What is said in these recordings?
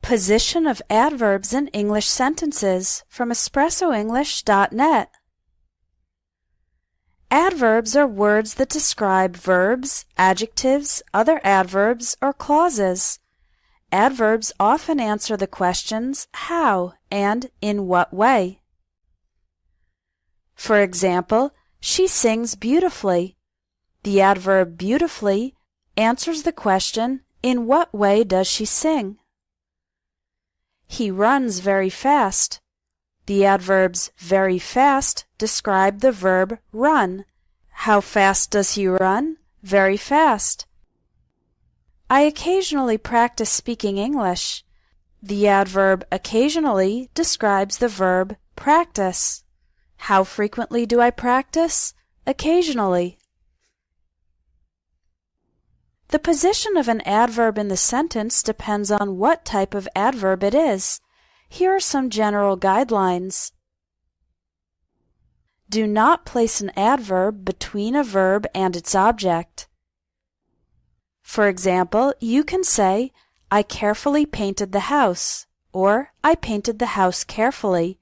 Position of adverbs in English sentences from EspressoEnglish.net. Adverbs are words that describe verbs, adjectives, other adverbs, or clauses. Adverbs often answer the questions how and in what way. For example, she sings beautifully. The adverb beautifully answers the question, in what way does she sing? He runs very fast. The adverbs very fast describe the verb run. How fast does he run? Very fast. I occasionally practice speaking English. The adverb occasionally describes the verb practice. How frequently do I practice? Occasionally. The position of an adverb in the sentence depends on what type of adverb it is. Here are some general guidelines. Do not place an adverb between a verb and its object. For example, you can say, I carefully painted the house, or I painted the house carefully.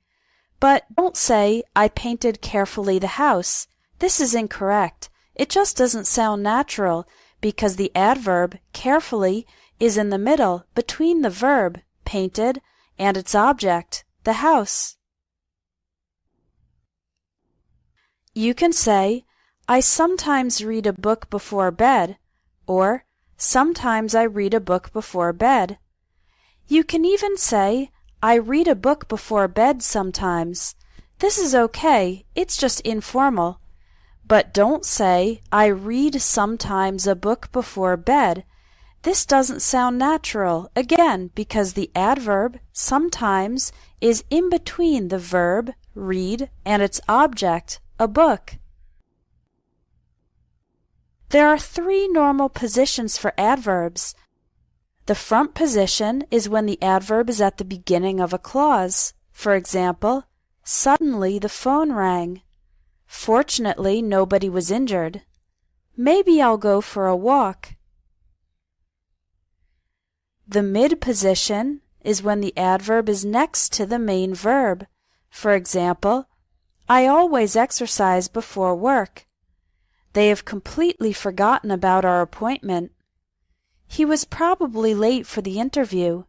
But don't say, I painted carefully the house. This is incorrect. It just doesn't sound natural, because the adverb carefully is in the middle between the verb painted and its object, the house. You can say, I sometimes read a book before bed, or sometimes I read a book before bed. You can even say, I read a book before bed sometimes. This is okay, it's just informal. But don't say, I read sometimes a book before bed. This doesn't sound natural, again, because the adverb sometimes is in between the verb read and its object, a book. There are three normal positions for adverbs. The front position is when the adverb is at the beginning of a clause. For example, suddenly the phone rang. Fortunately, nobody was injured. Maybe I'll go for a walk. The mid position is when the adverb is next to the main verb. For example, I always exercise before work. They have completely forgotten about our appointment. He was probably late for the interview.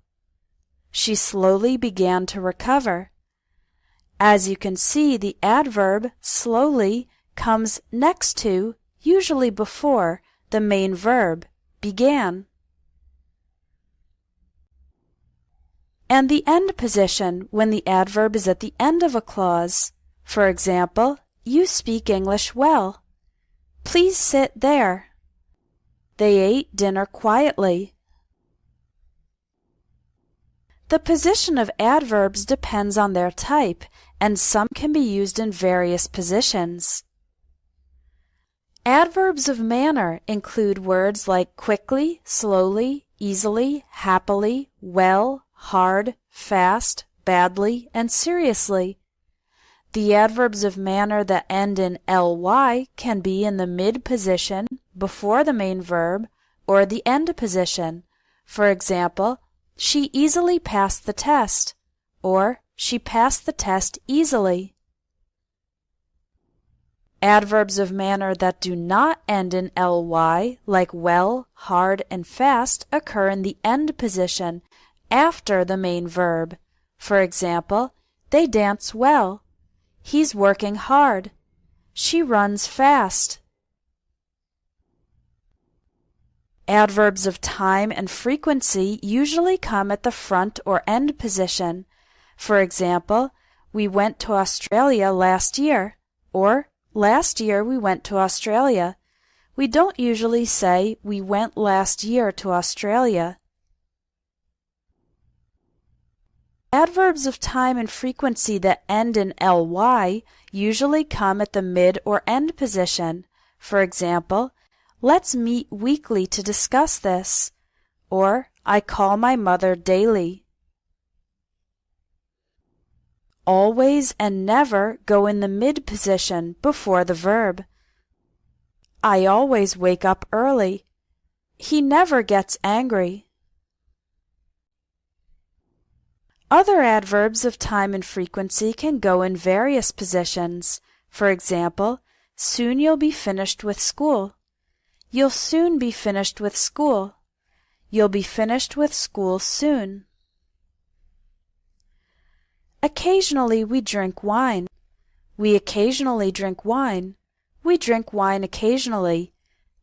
She slowly began to recover. As you can see, the adverb slowly comes next to, usually before, the main verb, began. And the end position, when the adverb is at the end of a clause. For example, you speak English well. Please sit there. They ate dinner quietly. The position of adverbs depends on their type, and some can be used in various positions. Adverbs of manner include words like quickly, slowly, easily, happily, well, hard, fast, badly, and seriously. The adverbs of manner that end in ly can be in the mid position, before the main verb, or the end position. For example, she easily passed the test, or she passed the test easily. Adverbs of manner that do not end in ly, like well, hard, and fast, occur in the end position, after the main verb. For example, they dance well. He's working hard. She runs fast. Adverbs of time and frequency usually come at the front or end position. For example, we went to Australia last year, or last year we went to Australia. We don't usually say we went last year to Australia. Adverbs of time and frequency that end in ly usually come at the mid or end position. For example, let's meet weekly to discuss this, or I call my mother daily. Always and never go in the mid position before the verb. I always wake up early. He never gets angry. Other adverbs of time and frequency can go in various positions. For example, soon you'll be finished with school. You'll soon be finished with school. You'll be finished with school soon. Occasionally we drink wine. We occasionally drink wine. We drink wine occasionally.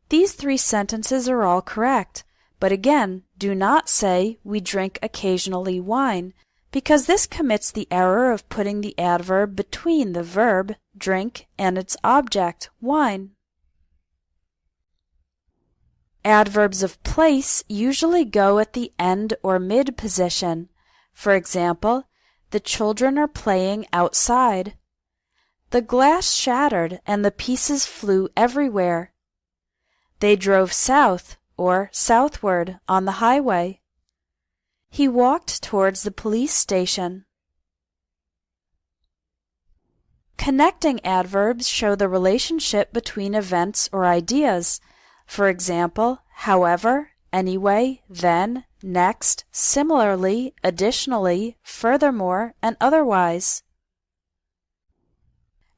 These three sentences are all correct, but again, do not say we drink occasionally wine, because this commits the error of putting the adverb between the verb, drink, and its object, wine. Adverbs of place usually go at the end or mid position. For example, the children are playing outside. The glass shattered and the pieces flew everywhere. They drove south or southward on the highway. He walked towards the police station. Connecting adverbs show the relationship between events or ideas. For example, however, anyway, then, next, similarly, additionally, furthermore, and otherwise.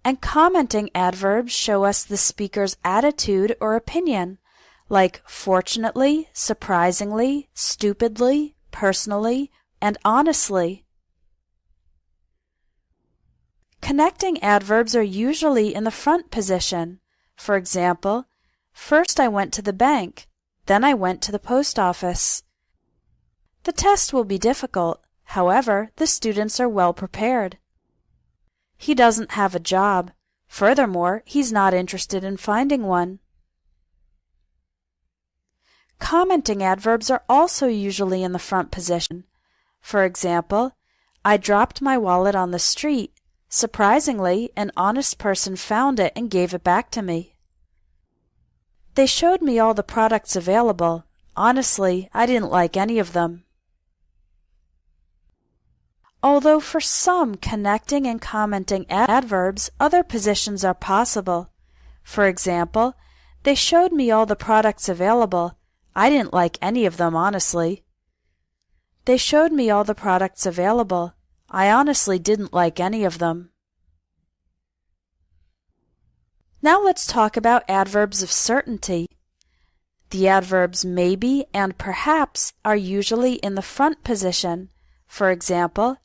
And commenting adverbs show us the speaker's attitude or opinion, like fortunately, surprisingly, stupidly, personally, and honestly. Connecting adverbs are usually in the front position. For example, first I went to the bank, then I went to the post office. The test will be difficult. However, the students are well prepared. He doesn't have a job. Furthermore, he's not interested in finding one. Commenting adverbs are also usually in the front position. For example, I dropped my wallet on the street. Surprisingly, an honest person found it and gave it back to me. They showed me all the products available. Honestly, I didn't like any of them. Although for some connecting and commenting adverbs, other positions are possible. For example, they showed me all the products available. I didn't like any of them, honestly. They showed me all the products available. I honestly didn't like any of them. Now let's talk about adverbs of certainty. The adverbs maybe and perhaps are usually in the front position. For example,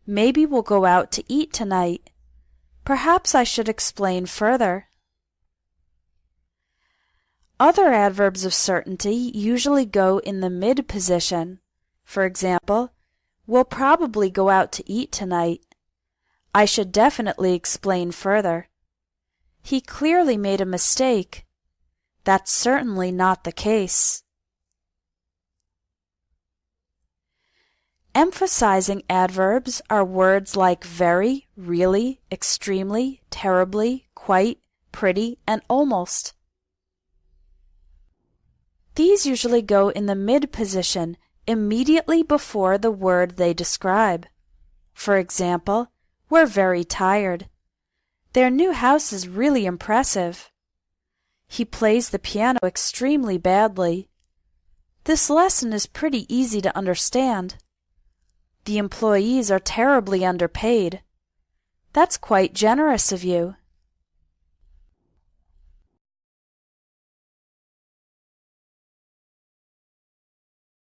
maybe we'll go out to eat tonight. Perhaps I should explain further. Other adverbs of certainty usually go in the mid position. For example, we'll probably go out to eat tonight. I should definitely explain further. He clearly made a mistake. That's certainly not the case. Emphasizing adverbs are words like very, really, extremely, terribly, quite, pretty, and almost. These usually go in the mid position, immediately before the word they describe. For example, we're very tired. Their new house is really impressive. He plays the piano extremely badly. This lesson is pretty easy to understand. The employees are terribly underpaid. That's quite generous of you.